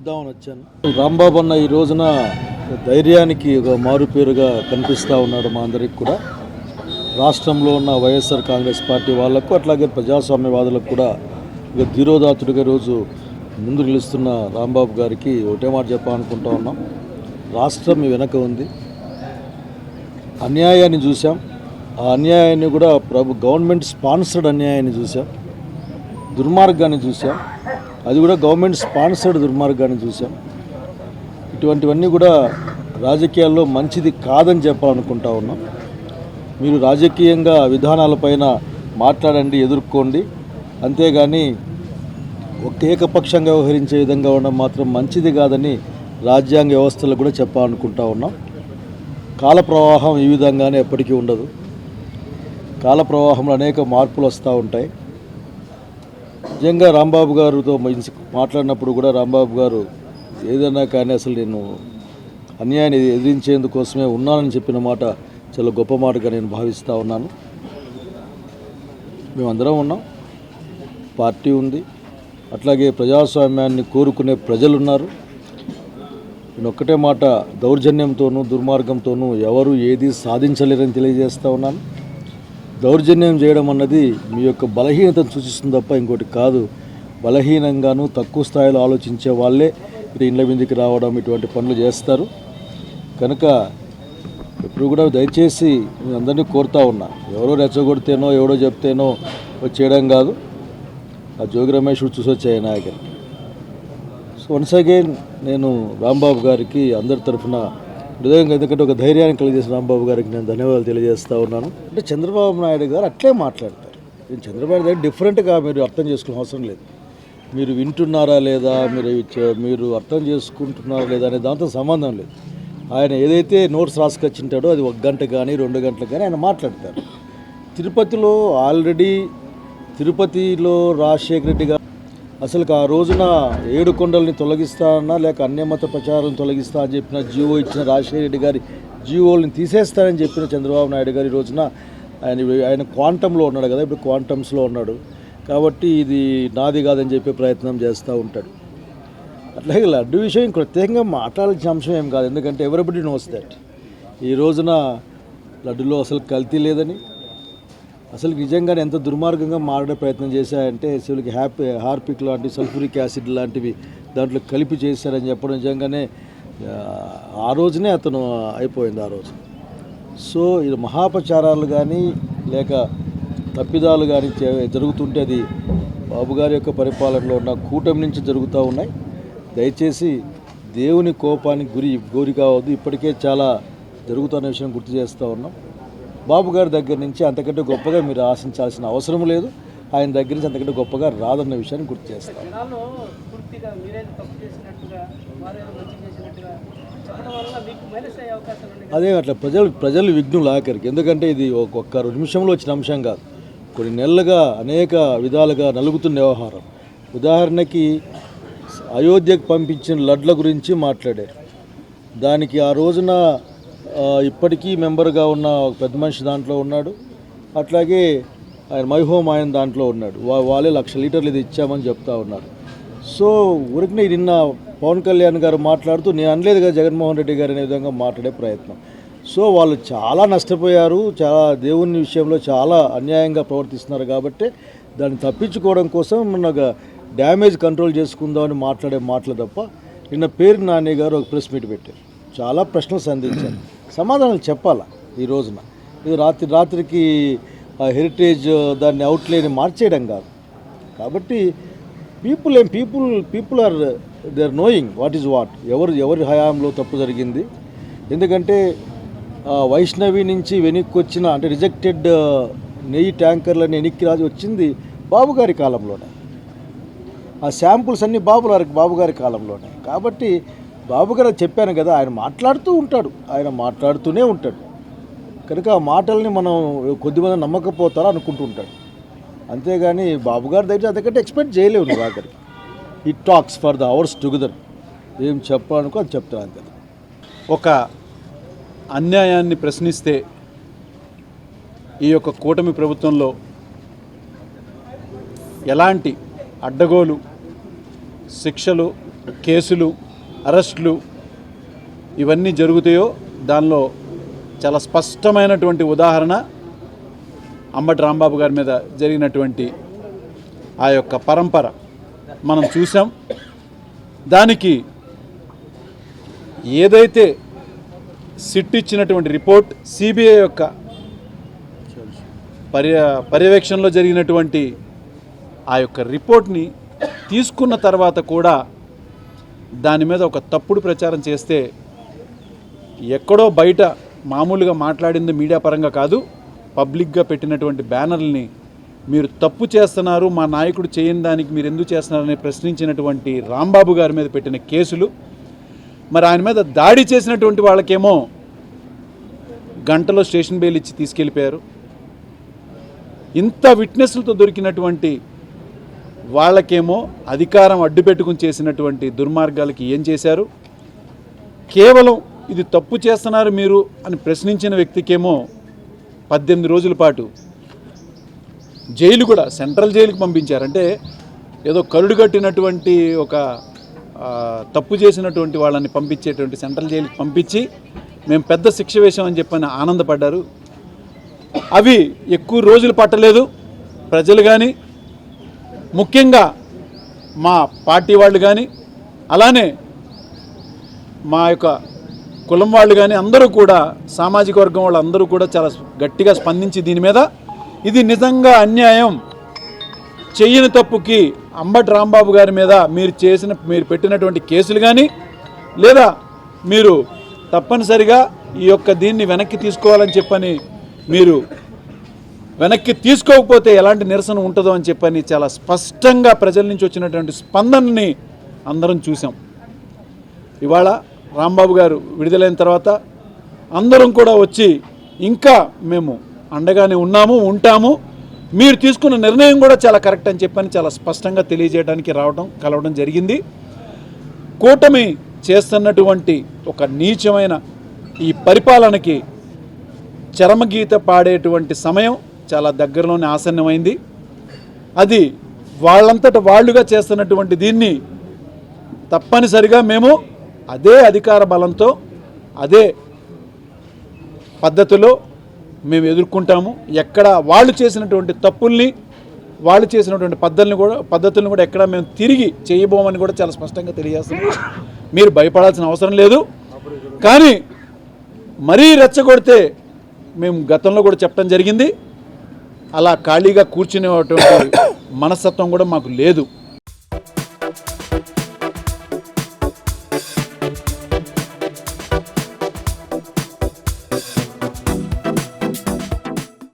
చెప్దామని వచ్చాను. రాంబాబు అన్న ఈ రోజున ధైర్యానికి ఒక మారుపేరుగా కనిపిస్తూ ఉన్నాడు మా అందరికి కూడా. రాష్ట్రంలో ఉన్న వైఎస్ఆర్ కాంగ్రెస్ పార్టీ వాళ్లకు అట్లాగే ప్రజాస్వామ్యవాదులకు కూడా ఇక ధీరోదాతుడిగా రోజు ముందు నిలుస్తున్న రాంబాబు గారికి ఒకటే మాట చెప్పాలనుకుంటా ఉన్నాం. రాష్ట్రం మీ వెనక ఉంది. అన్యాయాన్ని చూసాం. ఆ అన్యాయాన్ని కూడా గవర్నమెంట్ స్పాన్సర్డ్ అన్యాయాన్ని చూసాం. దుర్మార్గాన్ని చూసాం. అది కూడా గవర్నమెంట్ స్పాన్సర్డ్ దుర్మార్గాన్ని చూసాం. ఇటువంటివన్నీ కూడా రాజకీయాల్లో మంచిది కాదని చెప్పాలనుకుంటా ఉన్నాం. మీరు రాజకీయంగా విధానాలపైన మాట్లాడండి, ఎదుర్కోండి, అంతేగాని ఏకపక్షంగా వ్యవహరించే విధంగా ఉండడం మాత్రం మంచిది కాదని రాజ్యాంగ వ్యవస్థలకు కూడా చెప్పాలనుకుంటా ఉన్నాం. కాల ప్రవాహం ఈ విధంగానే ఎప్పటికీ ఉండదు. కాల ప్రవాహంలో అనేక మార్పులు వస్తూ ఉంటాయి. నిజంగా రాంబాబు గారితో మాట్లాడినప్పుడు కూడా రాంబాబు గారు ఏదైనా కానీ అసలు నేను అన్యాయాన్ని ఎదిరించేందుకోసమే ఉన్నానని చెప్పిన మాట చాలా గొప్ప మాటగా నేను భావిస్తూ ఉన్నాను. మేమందరం ఉన్నాం, పార్టీ ఉంది, అట్లాగే ప్రజాస్వామ్యాన్ని కోరుకునే ప్రజలు ఉన్నారు. నేను ఒక్కటే మాట, దౌర్జన్యంతోనూ దుర్మార్గంతోనూ ఎవరు ఏది సాధించలేరని తెలియజేస్తూ ఉన్నాను. దౌర్జన్యం చేయడం అన్నది మీ యొక్క బలహీనతను సూచిస్తుంది తప్ప ఇంకోటి కాదు. బలహీనంగాను తక్కువ స్థాయిలో ఆలోచించే వాళ్ళే ఇండ్ల మీదకి రావడం, ఇటువంటి పనులు చేస్తారు. కనుక ఇప్పుడు కూడా దయచేసి నేను అందరినీ కోరుతా ఉన్నా, ఎవరో రెచ్చగొడితేనో ఎవడో చెప్తేనో చేయడం కాదు. ఆ జోగి రమేష్ చూసి వచ్చాయి నాయకులు. సో వన్స్ అగైన్ నేను రాంబాబు గారికి అందరి తరఫున హృదయంగా, ఎందుకంటే ఒక ధైర్యాన్ని కలిగజేసిన రాంబాబు గారికి నేను ధన్యవాదాలు తెలియజేస్తూ ఉన్నాను. అంటే చంద్రబాబు నాయుడు గారు అట్లే మాట్లాడతారు. నేను చంద్రబాబు నాయుడు డిఫరెంట్గా మీరు అర్థం చేసుకునే అవసరం లేదు. మీరు వింటున్నారా లేదా, మీరు అర్థం చేసుకుంటున్నారా లేదా అనే దాంతో సంబంధం లేదు. ఆయన ఏదైతే నోట్స్ రాసుకొచ్చింటాడో అది 1 గంట కానీ 2 గంటలు కానీ ఆయన మాట్లాడతారు. తిరుపతిలో రాజశేఖర రెడ్డి గారు అసలు ఆ రోజున 7 కొండల్ని తొలగిస్తానన్నా లేక అన్యమత ప్రచారం తొలగిస్తా అని చెప్పిన జీవో ఇచ్చిన రాజశేఖర రెడ్డి గారి జీవోల్ని తీసేస్తానని చెప్పిన చంద్రబాబు నాయుడు గారు ఈ రోజున ఆయన క్వాంటంలో ఉన్నాడు కదా, ఇప్పుడు క్వాంటమ్స్లో ఉన్నాడు. కాబట్టి ఇది నాది కాదని చెప్పే ప్రయత్నం చేస్తూ ఉంటాడు. అట్లాగే లడ్డు విషయం ప్రత్యేకంగా మాట్లాడాల్సిన అంశం ఏం కాదు, ఎందుకంటే ఎవరిబడి నోస్ దట్. ఈ రోజున లడ్డులో అసలు కల్తీ లేదని, అసలు నిజంగానే ఎంత దుర్మార్గంగా మాట్లాడే ప్రయత్నం చేశాయంటే అసలుకి హార్పిక్ లాంటి సల్ఫ్యూరిక్ యాసిడ్ లాంటివి దాంట్లో కలిపి చేశారని చెప్పడం నిజంగానే ఆ రోజునే అతను అయిపోయింది ఆ రోజు. సో ఇది మహాపచారాలు కానీ లేక తప్పిదాలు కానీ జరుగుతుంటే అది బాబు గారి యొక్క పరిపాలనలో ఉన్న కూటమి నుంచి జరుగుతూ ఉన్నాయి. దయచేసి దేవుని కోపానికి గురి కావద్దు. ఇప్పటికే చాలా జరుగుతున్న విషయం గుర్తు చేస్తూ ఉన్నాం. బాబు గారి దగ్గర నుంచి అంతకంటే గొప్పగా మీరు ఆశించాల్సిన అవసరం లేదు. ఆయన దగ్గర నుంచి అంతకంటే గొప్పగా రాదన్న విషయాన్ని గుర్తు చేస్తాం. అదే అట్లా ప్రజలు విఘ్నులు ఆఖరికి. ఎందుకంటే ఇది ఒక్క 2 నిమిషంలో వచ్చిన అంశం కాదు, కొన్ని నెలలుగా అనేక విధాలుగా నలుగుతున్న వ్యవహారం. ఉదాహరణకి అయోధ్యకు పంపించిన లడ్ల గురించి మాట్లాడారు. దానికి ఆ రోజున ఇప్పటికీ మెంబర్గా ఉన్న ఒక పెద్ద మనిషి దాంట్లో ఉన్నాడు. అట్లాగే ఆయన మైహోమ్ ఆయన దాంట్లో ఉన్నాడు. వాళ్ళే 1,00,000 లీటర్లు ఇది ఇచ్చామని చెప్తా ఉన్నారు. సో ఊరికి నిన్న పవన్ కళ్యాణ్ గారు మాట్లాడుతూ నేను అనలేదు కదా జగన్మోహన్ రెడ్డి గారు అనే విధంగా మాట్లాడే ప్రయత్నం. సో వాళ్ళు చాలా నష్టపోయారు, చాలా దేవుని విషయంలో చాలా అన్యాయంగా ప్రవర్తిస్తున్నారు. కాబట్టి దాన్ని తప్పించుకోవడం కోసం మన డ్యామేజ్ కంట్రోల్ చేసుకుందామని మాట్లాడే మాటలు తప్ప. నిన్న పేరు నాని గారు ఒక ప్రెస్ మీట్ పెట్టారు, చాలా ప్రశ్నలు సంధించారు, సమాధానాలు చెప్పాలా. ఈ రోజున ఇది రాత్రికి హెరిటేజ్ దాన్ని అవుట్లైన్ మార్చేయడం కాదు. కాబట్టి people are they are knowing what is what, ఎవరి హయాంలో తప్పు జరిగింది. ఎందుకంటే వైష్ణవి నుంచి వెనక్కి వచ్చిన అంటే రిజెక్టెడ్ నెయ్యి ట్యాంకర్లని వెనక్కి వచ్చింది బాబు గారి కాలంలోనే. ఆ శాంపుల్స్ అన్నీ బాబు గారి కాలంలోనే. కాబట్టి బాబు గారు చెప్పాను కదా, ఆయన మాట్లాడుతూనే ఉంటాడు. కనుక ఆ మాటల్ని మనం కొద్దిమంది నమ్మకపోతారా అనుకుంటూ ఉంటాడు. అంతేగాని బాబు గారి దగ్గర అంతకంటే ఎక్స్పెక్ట్ చేయలేవు నువ్వు. ఆఖరికి ఈ talks for the hours together, ఏం చెప్పాలనుకో అది చెప్తాను అంతే. ఒక అన్యాయాన్ని ప్రశ్నిస్తే ఈ యొక్క కూటమి ప్రభుత్వంలో ఎలాంటి అడ్డగోలు శిక్షలు కేసులు, అరెస్టులు ఇవన్నీ జరుగుతాయో దానిలో చాలా స్పష్టమైనటువంటి ఉదాహరణ అంబటి రాంబాబు గారి మీద జరిగినటువంటి ఆ యొక్క పరంపర మనం చూసాం. దానికి ఏదైతే సిట్ ఇచ్చినటువంటి రిపోర్ట్, సిబిఐ యొక్క పర్యవేక్షణలో జరిగినటువంటి ఆ యొక్క రిపోర్ట్ని తీసుకున్న తర్వాత కూడా దాని మీద ఒక తప్పుడు ప్రచారం చేస్తే, ఎక్కడో బయట మామూలుగా మాట్లాడింది మీడియా పరంగా కాదు, పబ్లిక్గా పెట్టినటువంటి బ్యానర్లని మీరు తప్పు చేస్తున్నారు, మా నాయకుడు చేయని దానికి మీరు ఎందుకు చేస్తున్నారని ప్రశ్నించినటువంటి రాంబాబు గారి మీద పెట్టిన కేసులు, మరి ఆయన మీద దాడి చేసినటువంటి వాళ్ళకేమో గంటలో స్టేషన్ బెయిల్ ఇచ్చి తీసుకెళ్ళిపోయారు. ఇంత విట్నెస్లతో దొరికినటువంటి వాళ్ళకేమో అధికారం అడ్డుపెట్టుకుని చేసినటువంటి దుర్మార్గాలకి ఏం చేశారు? కేవలం ఇది తప్పు చేస్తున్నారు మీరు అని ప్రశ్నించిన వ్యక్తికేమో 18 రోజుల పాటు జైలు కూడా, సెంట్రల్ జైలుకి పంపించారు. అంటే ఏదో కరుడు కట్టినటువంటి ఒక తప్పు చేసినటువంటి వాళ్ళని పంపించేటువంటి సెంట్రల్ జైలుకి పంపించి మేము పెద్ద శిక్ష వేశామని చెప్పని ఆనందపడ్డారు. అవి ఎక్కువ రోజులు పట్టలేదు. ప్రజలు కానీ, ముఖ్యంగా మా పార్టీ వాళ్ళు కానీ, అలానే మా యొక్క కులం వాళ్ళు కానీ అందరూ కూడా, సామాజిక వర్గం వాళ్ళు అందరూ కూడా చాలా గట్టిగా స్పందించి దీని మీద ఇది నిజంగా అన్యాయం, చెయ్యని తప్పుకి అంబటి రాంబాబు గారి మీద మీరు పెట్టినటువంటి కేసులు కానీ, లేదా మీరు తప్పనిసరిగా ఈ యొక్క దీన్ని వెనక్కి తీసుకోవాలని చెప్పని, మీరు వెనక్కి తీసుకోకపోతే ఎలాంటి నిరసన ఉంటుందో అని చెప్పని చాలా స్పష్టంగా ప్రజల నుంచి వచ్చినటువంటి స్పందనని అందరం చూసాం. ఇవాళ రాంబాబు గారు విడుదలైన తర్వాత అందరం కూడా వచ్చి ఇంకా మేము అండగానే ఉన్నాము, ఉంటాము, మీరు తీసుకున్న నిర్ణయం కూడా చాలా కరెక్ట్ అని చెప్పని చాలా స్పష్టంగా తెలియజేయడానికి కలవడం జరిగింది. కూటమి చేస్తున్నటువంటి ఒక నీచమైన ఈ పరిపాలనకి చరమగీత పాడేటువంటి సమయం చాలా దగ్గరలోనే ఆసన్నమైంది. అది వాళ్ళంతట వాళ్ళుగా చేస్తున్నటువంటి దీన్ని తప్పనిసరిగా మేము అదే అధికార బలంతో, అదే పద్ధతిలో మేము ఎదుర్కొంటాము. ఎక్కడ వాళ్ళు చేసినటువంటి తప్పుల్ని, వాళ్ళు చేసినటువంటి పద్ధతులను కూడా ఎక్కడ మేము తిరిగి చేయబోమని కూడా చాలా స్పష్టంగా తెలియజేస్తున్నాం. మీరు భయపడాల్సిన అవసరం లేదు. కానీ మరీ రెచ్చగొడితే మేము గతంలో కూడా చెప్పడం జరిగింది, అలా ఖాళీగా కూర్చునేటువంటి మనస్తత్వం కూడా మాకు లేదు.